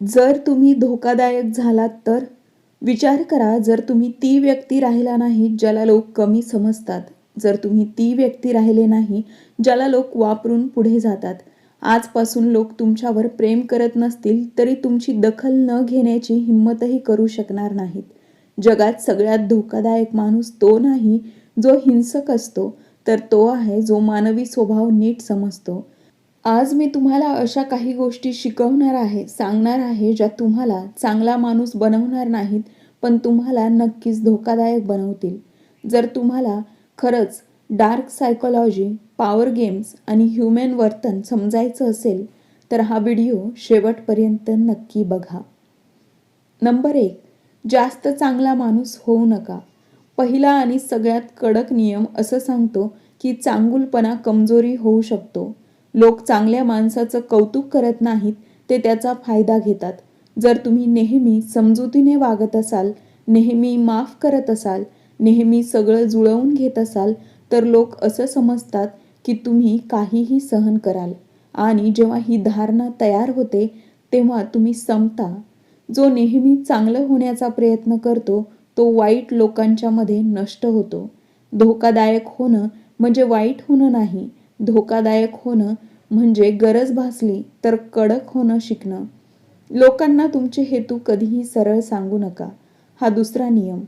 जर तुम्ही धोकादायक झालात तर विचार करा, जर तुम्ही ती व्यक्ती राहिला नाही ज्याला लोक कमी समजतात, जर तुम्ही ती व्यक्ती राहिले नाही ज्याला लोक वापरून पुढे जातात. आजपासून लोक तुमच्यावर प्रेम करत नसतील तरी तुमची दखल न घेण्याची हिंमतही करू शकणार नाहीत. जगात सगळ्यात धोकादायक माणूस तो नाही जो हिंसक असतो, तर तो आहे जो मानवी स्वभाव नीट समजतो. आज मी तुम्हाला अशा काही गोष्टी शिकवणार आहे, सांगणार आहे, ज्या तुम्हाला चांगला माणूस बनवणार नाहीत, पण तुम्हाला नक्कीच धोकादायक बनवतील. जर तुम्हाला खरंच डार्क सायकोलॉजी, पॉवर गेम्स आणि ह्युमन वर्तन समजायचं असेल तर हा व्हिडिओ शेवटपर्यंत नक्की बघा. नंबर 1. जास्त चांगला माणूस होऊ नका. पहिला आणि सगळ्यात कडक नियम असं सांगतो की चांगुलपणा कमजोरी होऊ शकतो. लोक चांगल्या माणसाचं कौतुक करत नाहीत, ते त्याचा फायदा घेतात. जर तुम्ही नेहमी समजुतीने वागत असाल, नेहमी माफ करत असाल, नेहमी सगळं जुळवून घेत असाल, तर लोक असं समजतात की तुम्ही काहीही सहन कराल. आणि जेव्हा ही धारणा तयार होते तेव्हा तुम्ही संपता. जो नेहमी चांगलं होण्याचा प्रयत्न करतो तो वाईट लोकांच्या मध्ये नष्ट होतो. धोकादायक होणं म्हणजे वाईट होणं नाही. धोकादायक होणं म्हणजे गरज भासली तर कडक होणं शिकणं. लोकांना तुमचे हेतू कधीही सरळ सांगू नका. हा दुसरा नियम.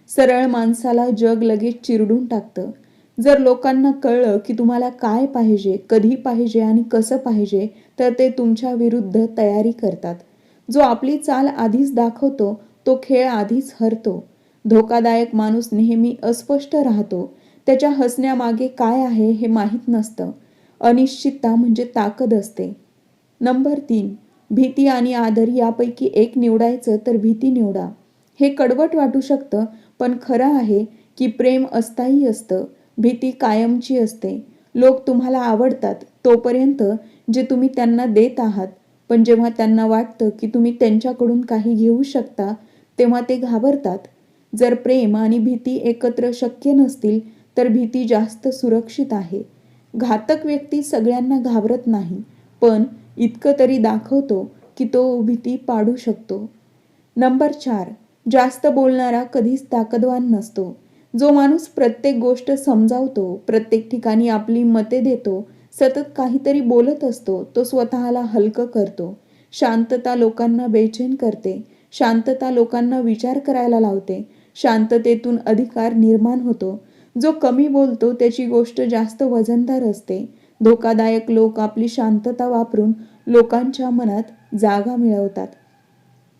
सरळ माणसाला जग लगेच चिरडून टाकतं. जर लोकांना कळलं की तुम्हाला काय पाहिजे, कधी पाहिजे आणि कसं पाहिजे, तर ते तुमच्या विरुद्ध तयारी करतात. जो आपली चाल आधीच दाखवतो तो खेळ आधीच हरतो. धोकादायक माणूस नेहमी अस्पष्ट राहतो. त्याच्या हसण्यामागे काय आहे हे माहीत नसतं. अनिश्चितता म्हणजे ताकद असते. नंबर 3. भीती आणि आदर यापैकी एक निवडायचं तर भीती निवडा. हे कडवट वाटू शकतं, पण खरं आहे की प्रेम अस्थायी असतं, भीती कायमची असते. लोक तुम्हाला आवडतात तोपर्यंत जे तुम्ही त्यांना देत आहात, पण जेव्हा त्यांना वाटतं की तुम्ही त्यांच्याकडून काही घेऊ शकता तेव्हा ते घाबरतात. जर प्रेम आणि भीती एकत्र शक्य नसतील तर भीती जास्त सुरक्षित आहे. घातक व्यक्ती सगळ्यांना घाबरत नाही, पण इतकं तरी दाखवतो की तो भीती पाडू शकतो. नंबर 4. जास्त बोलणारा कधीच ताकदवान नसतो. जो माणूस प्रत्येक गोष्ट समजावतो, प्रत्येक ठिकाणी आपली मते देतो, सतत काहीतरी बोलत असतो, तो स्वतःला हलकं करतो. शांतता लोकांना बेचैन करते. शांतता लोकांना विचार करायला लावते. शांततेतून अधिकार निर्माण होतो. जो कमी बोलतो त्याची गोष्ट जास्त वजनदार असते. धोकादायक लोक आपली शांतता वापरून लोकांच्या मनात जागा मिळवतात.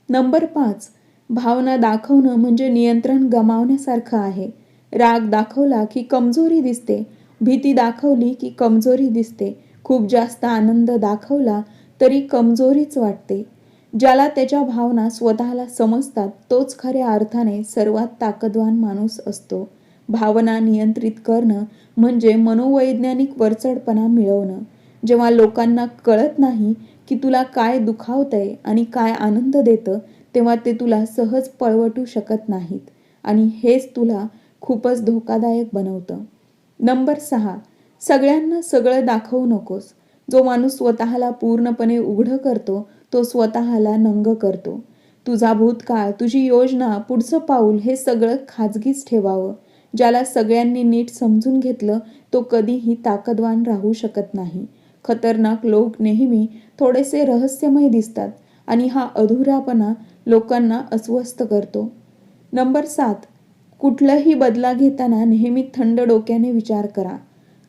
नंबर 5. भावना दाखवणं म्हणजे नियंत्रण गमावण्यासारखं आहे. राग दाखवला की कमजोरी दिसते. भीती दाखवली की कमजोरी दिसते. खूप जास्त आनंद दाखवला तरी कमजोरीच वाटते. ज्याला त्याच्या भावना स्वतःला समजतात तोच खऱ्या अर्थाने सर्वात ताकदवान माणूस असतो. भावना नियंत्रित करणं म्हणजे मनोवैज्ञानिक वरचढपणा मिळवणं. जेव्हा लोकांना कळत नाही की तुला काय दुखावतंय आणि काय आनंद देतं, तेव्हा ते तुला सहज पळवटू शकत नाहीत आणि हेच तुला खूपच धोकादायक बनवतं. नंबर 6. सगळ्यांना सगळं दाखवू नकोस. जो माणूस स्वतःला पूर्णपणे उघडं करतो तो स्वतःला नंग करतो. तुझा भूतकाळ, तुझी योजना, पुढचं पाऊल हे सगळं खाजगीच ठेवावं. ज्याला सगळ्यांनी नीट समजून घेतलं तो कधीही ताकदवान राहू शकत नाही. खतरनाक लोक नेहमी थोडेसे रहस्यमय दिसतात आणि हा अधुरापणा लोकांना अस्वस्थ करतो. नंबर 7. कुठलंही बदला घेताना नेहमी थंड डोक्याने विचार करा.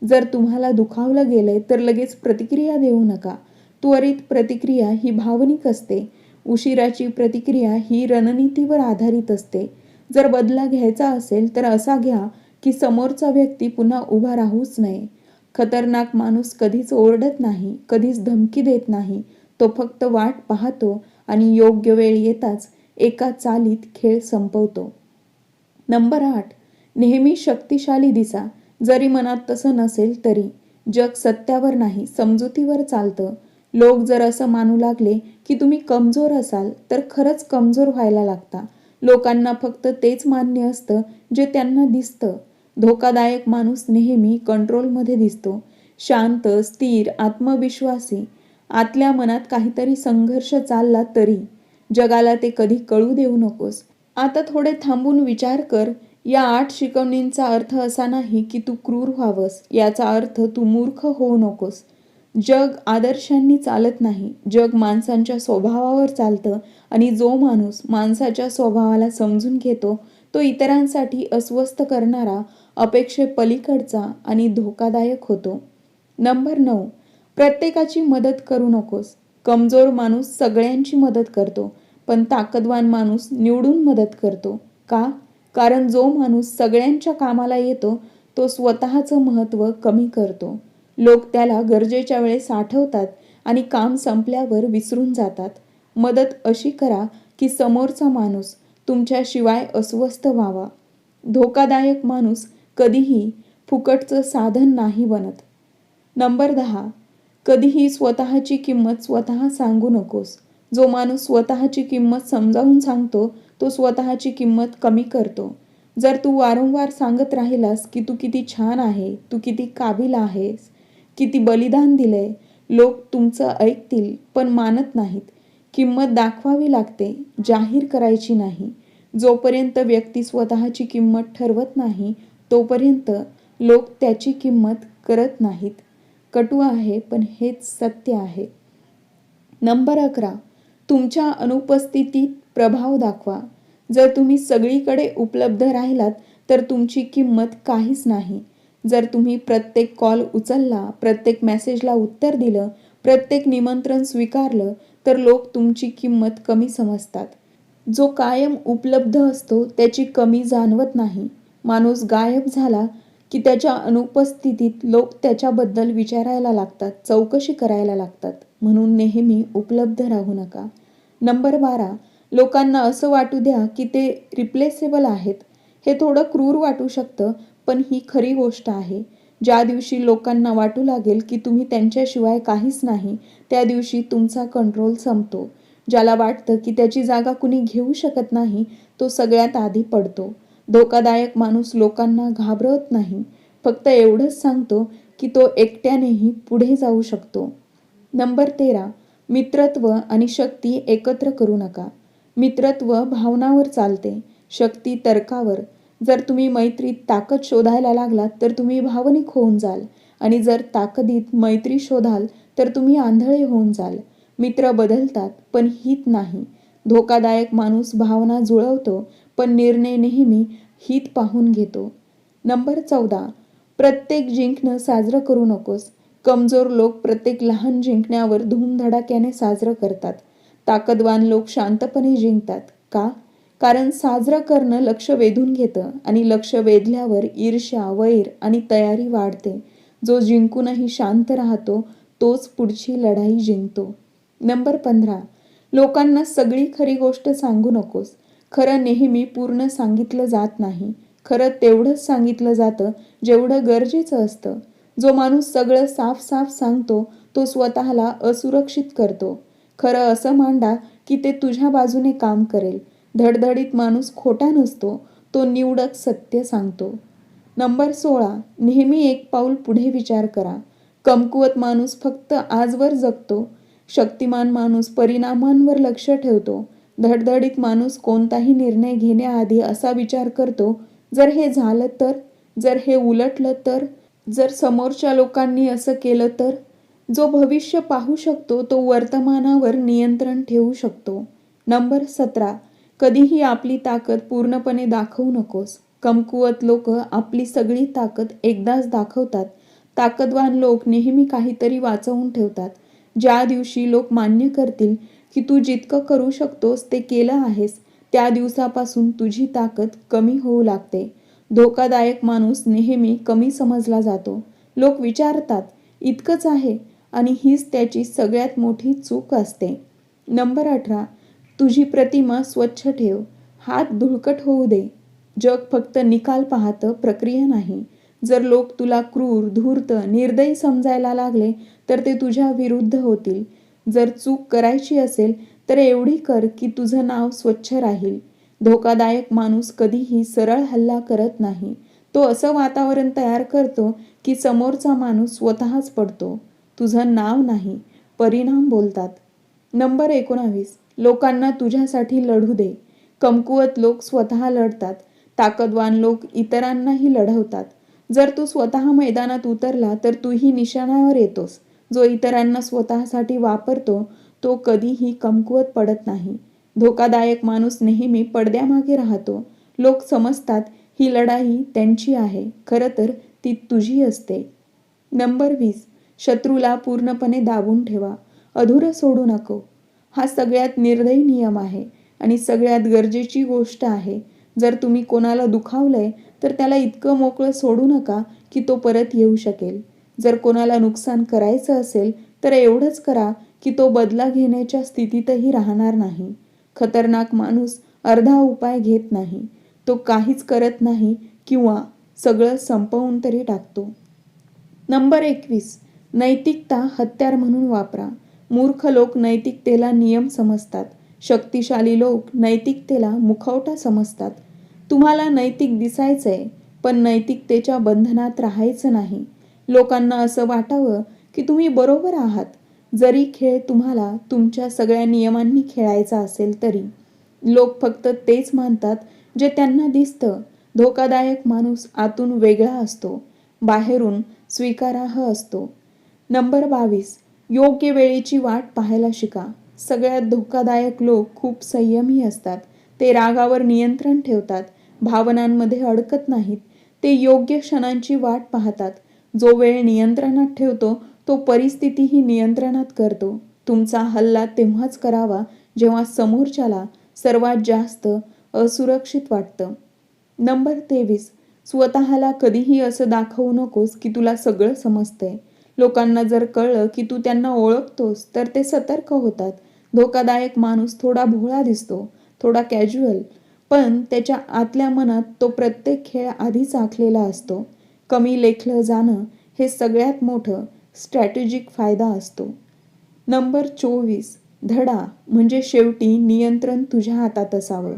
जर तुम्हाला दुखावलं गेलंय तर लगेच प्रतिक्रिया देऊ नका. त्वरित प्रतिक्रिया ही भावनिक असते. उशिराची प्रतिक्रिया ही रणनीतीवर आधारित असते. जर बदला घ्यायचा असेल तर असा घ्या की समोरचा व्यक्ती पुन्हा उभा राहूच नये. खतरनाक माणूस कधीच ओरडत नाही, कधीच धमकी देत नाही. तो फक्त वाट पाहतो आणि योग्य वेळ येताच एका चालीत खेळ संपवतो. नंबर 8. नेहमी शक्तिशाली दिसा. जरी मनात तसं नसेल तरी. जग सत्यावर नाही, समजुतीवर चालतं. लोक जर असं मानू लागले की तुम्ही कमजोर असाल तर खरंच कमजोर व्हायला लागता. लोकांना फक्त तेच मान्य असतं जे त्यांना दिसतं. धोकादायक माणूस नेहमी कंट्रोलमध्ये दिसतो. शांत, स्थिर, आत्मविश्वासी. आतल्या मनात काहीतरी संघर्ष चालला तरी जगाला ते कधी कळू देऊ नकोस. आता थोडे थांबून विचार कर. या 8 शिकवणींचा अर्थ असा नाही की तू क्रूर व्हावंस. याचा अर्थ तू मूर्ख होऊ नकोस. जग आदर्शांनी चालत नाही. जग माणसांच्या स्वभावावर चालतं आणि जो माणूस माणसाच्या स्वभावाला समजून घेतो तो इतरांसाठी अस्वस्थ करणारा, अपेक्षेपलीकडचा आणि धोकादायक होतो. नंबर 9. प्रत्येकाची मदत करू नकोस. कमजोर माणूस सगळ्यांची मदत करतो, पण ताकदवान माणूस निवडून मदत करतो. का? कारण जो माणूस सगळ्यांच्या कामाला येतो तो स्वतःचं महत्त्व कमी करतो. लोक त्याला गरजेच्या वेळेस आठवतात आणि काम संपल्यावर विसरून जातात. मदत अशी करा की समोरचा माणूस तुमच्याशिवाय अस्वस्थ व्हावा. धोकादायक माणूस कधीही फुकटचं साधन नाही बनत. नंबर 10. कधीही स्वतःची किंमत स्वतः सांगू नकोस. जो माणूस स्वतःची किंमत समजावून सांगतो तो स्वतःची किंमत कमी करतो. जर तू वारंवार सांगत राहिलास की तू किती छान आहे, तू किती काबिल आहेस, किती बलिदान दिलंय, लोक तुमचं ऐकतील पण मानत नाहीत. किंमत दाखवावी लागते, जाहीर करायची नाही. जोपर्यंत व्यक्ती स्वतःची किंमत ठरवत नाही तोपर्यंत लोक त्याची किंमत करत नाहीत. कटू आहे पण हेच सत्य आहे. नंबर 11. तुमच्या अनुपस्थितीत प्रभाव दाखवा. जर तुम्ही सगळीकडे उपलब्ध राहिलात तर तुमची किंमत काहीच नाही. जर तुम्ही प्रत्येक कॉल उचलला, प्रत्येक मेसेजला उत्तर दिलं, प्रत्येक निमंत्रण स्वीकारलं तर लोक तुमची किंमत कमी समजतात. जो कायम उपलब्ध असतो त्याची कमी जाणवत नाही. माणूस गायब झाला की त्याच्या अनुपस्थितीत लोक त्याच्याबद्दल विचारायला लागतात, चौकशी करायला लागतात. म्हणून नेहमी उपलब्ध राहू नका. नंबर 12. लोकांना असं वाटू द्या की ते रिप्लेसेबल आहेत. हे थोडं क्रूर वाटू शकतं पण ही खरी गोष्ट आहे. ज्या दिवशी लोकांना वाटू लागेल की तुम्ही त्यांच्याशिवाय काहीच नाही त्या दिवशी तुमचा कंट्रोल संपतो. ज्याला वाटतं की त्याची जागा कुणी घेऊ शकत नाही तो सगळ्यात आधी पडतो. धोकादायक माणूस लोकांना घाबरवत नाही, फक्त एवढंच सांगतो की तो एकट्यानेही पुढे जाऊ शकतो. नंबर 13. मित्रत्व आणि शक्ती एकत्र करू नका. मित्रत्व भावनावर चालते, शक्ती तर्कावर. जर तुम्ही मैत्रीत ताकद शोधायला लागलात तर तुम्ही भावनिक होऊन जाल आणि जर ताकदीत मैत्री शोधाल तर तुम्ही आंधळे होऊन जाल. मित्र बदलतात पण हित नाही. धोकादायक माणूस भावना जुळवतो पण निर्णय नेहमी हित पाहून घेतो. नंबर 14. प्रत्येक जिंकणं साजरं करू नकोस. कमजोर लोक प्रत्येक लहान जिंकण्यावर धूमधडाक्याने साजरं करतात. ताकदवान लोक शांतपणे जिंकतात. का? कारण साजरं करणं लक्ष वेधून घेतं आणि लक्ष वेधल्यावर ईर्ष्या, वैर आणि तयारी वाढते. जो जिंकूनही शांत राहतो तोच पुढची लढाई जिंकतो. नंबर 15. लोकांना सगळी खरी गोष्ट सांगू नकोस. खरं नेहमी पूर्ण सांगितलं जात नाही. खरं तेवढंच सांगितलं जातं जेवढं गरजेचं असतं. जो माणूस सगळं साफ साफ सांगतो तो स्वतःला असुरक्षित करतो. खरं असं मांडा की ते तुझ्या बाजूने काम करेल. धडधडीत माणूस खोटा नसतो, तो निवडक सत्य सांगतो. नंबर 16. नेहमी एक पाऊल पुढे विचार करा. कमकुवत माणूस फक्त आजवर जगतो. शक्तिमान माणूस परिणामांवर लक्ष ठेवतो. धडधडीत माणूस कोणताही निर्णय घेण्याआधी असा विचार करतो, जर हे झालं तर, जर हे उलटलं तर, जर समोरच्या लोकांनी असं केलं तर. जो भविष्य पाहू शकतो तो वर्तमानावर नियंत्रण ठेवू शकतो. नंबर 17. कधीही आपली ताकद पूर्णपणे दाखवू नकोस. कमकुवत लोक आपली सगळी ताकद एकदाच दाखवतात. ताकदवान लोक नेहमी काहीतरी वाचवून ठेवतात. ज्या दिवशी लोक मान्य करतील की तू जितकं करू शकतोस ते केलं आहेस त्या दिवसापासून तुझी ताकद कमी होऊ लागते. धोकादायक माणूस नेहमी कमी समजला जातो. लोक विचारतात, इतकंच आहे, आणि हीच त्याची सगळ्यात मोठी चूक असते. नंबर 18. तुझी प्रतिमा स्वच्छ ठेव. हात धुळकट होऊ दे. जग फक्त निकाल पाहतं, प्रक्रिया नाही. जर लोक तुला क्रूर, धूर्त, निर्दयी समजायला लागले तर ते तुझ्या विरुद्ध होतील. जर चूक करायची असेल तर एवढी कर की तुझं नाव स्वच्छ राहील. धोकादायक माणूस कधीही सरळ हल्ला करत नाही. तो असं वातावरण तयार करतो की समोरचा माणूस स्वतःच पडतो. तुझं नाव नाही, परिणाम बोलतात. नंबर 19. लोकांना तुझ्यासाठी लढू दे. कमकुवत लोक स्वतः लढतात, ताकदवान लोक इतरांनाही लढवतात. जर तू स्वतः मैदानात उतरला तर तूही निशाणावर येतोस. जो इतरांना स्वतःसाठी वापरतो तो कधीही कमकुवत पडत नाही. धोकादायक माणूस नेहमी पडद्यामागे राहतो. लोक समजतात ही लढाई त्यांची आहे, खरं तर ती तुझी असते. नंबर 20, शत्रूला पूर्णपणे दाबून ठेवा, अधुरं सोडू नको. हा सगळ्यात निर्दयी नियम आहे आणि सगळ्यात गरजेची गोष्ट आहे. जर तुम्ही कोणाला दुखावलंय तर त्याला इतकं मोकळं सोडू नका की तो परत येऊ शकेल. जर कोणाला नुकसान करायचं असेल तर एवढंच करा की तो बदला घेण्याच्या स्थितीतही राहणार नाही. खतरनाक माणूस अर्धा उपाय घेत नाही, तो काहीच करत नाही किंवा सगळं संपवून तरी टाकतो. नंबर 21, नैतिकता हत्यार म्हणून वापरा. मूर्ख लोक नैतिकतेला नियम समजतात. शक्तिशाली लोक नैतिकतेला मुखवटा समजतात. तुम्हाला नैतिक दिसायचंय, पण नैतिकतेच्या बंधनात राहायचं नाही. लोकांना असं वाटावं की तुम्ही बरोबर आहात, जरी खेळ तुम्हाला तुमच्या सगळ्या नियमांनी खेळायचा असेल तरी. लोक फक्त तेच मानतात जे त्यांना दिसतं. धोकादायक माणूस आतून वेगळा असतो, बाहेरून स्वीकारार्ह असतो. नंबर 22, योग्य वेळेची वाट पाहायला शिका. सगळ्यात धोकादायक लोक खूप संयमी असतात. ते रागावर नियंत्रण ठेवतात, भावनांमध्ये अडकत नाहीत. ते योग्य क्षणांची वाट पाहतात. जो वेळ नियंत्रणात ठेवतो तो परिस्थितीही नियंत्रणात करतो. तुमचा हल्ला तेव्हाच करावा जेव्हा समोरच्याला सर्वात जास्त असुरक्षित वाटतं. नंबर 23, स्वतःला कधीही असं दाखवू नकोस की तुला सगळं समजतंय. लोकांना जर कळलं की तू त्यांना ओळखतोस तर ते सतर्क होतात. धोकादायक माणूस थोडा भोळा दिसतो, थोडा कॅज्युअल, पण त्याच्या आतल्या मनात तो प्रत्येक खेळ आधीच आखलेला असतो. कमी लेखलं जाणं हे सगळ्यात मोठं स्ट्रॅटेजिक फायदा असतो. नंबर 24, धडा म्हणजे शेवटी नियंत्रण तुझ्या हातात असावं.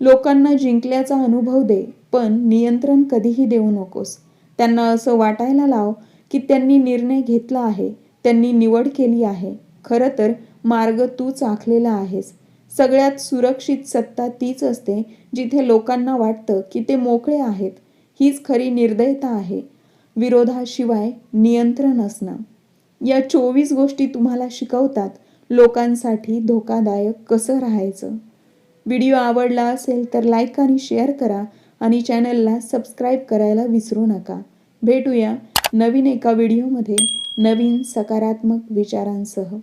लोकांना जिंकल्याचा अनुभव दे, पण नियंत्रण कधीही देऊ नकोस. त्यांना असं वाटायला लाव की त्यांनी निर्णय घेतला आहे, त्यांनी निवड केली आहे. खरं तर मार्ग तूच आखलेला आहेस. सगळ्यात सुरक्षित सत्ता तीच असते जिथे लोकांना वाटतं की ते मोकळे आहेत. हीच खरी निर्दयता आहे, विरोधाशिवाय नियंत्रण असणं. या 24 गोष्टी तुम्हाला शिकवतात लोकांसाठी धोकादायक कसं राहायचं. व्हिडिओ आवडला असेल तर लाईक आणि शेअर करा आणि चॅनलला सबस्क्राईब करायला विसरू नका. भेटूया नवीन एका व्हिडिओमध्ये नवीन सकारात्मक विचारांसह.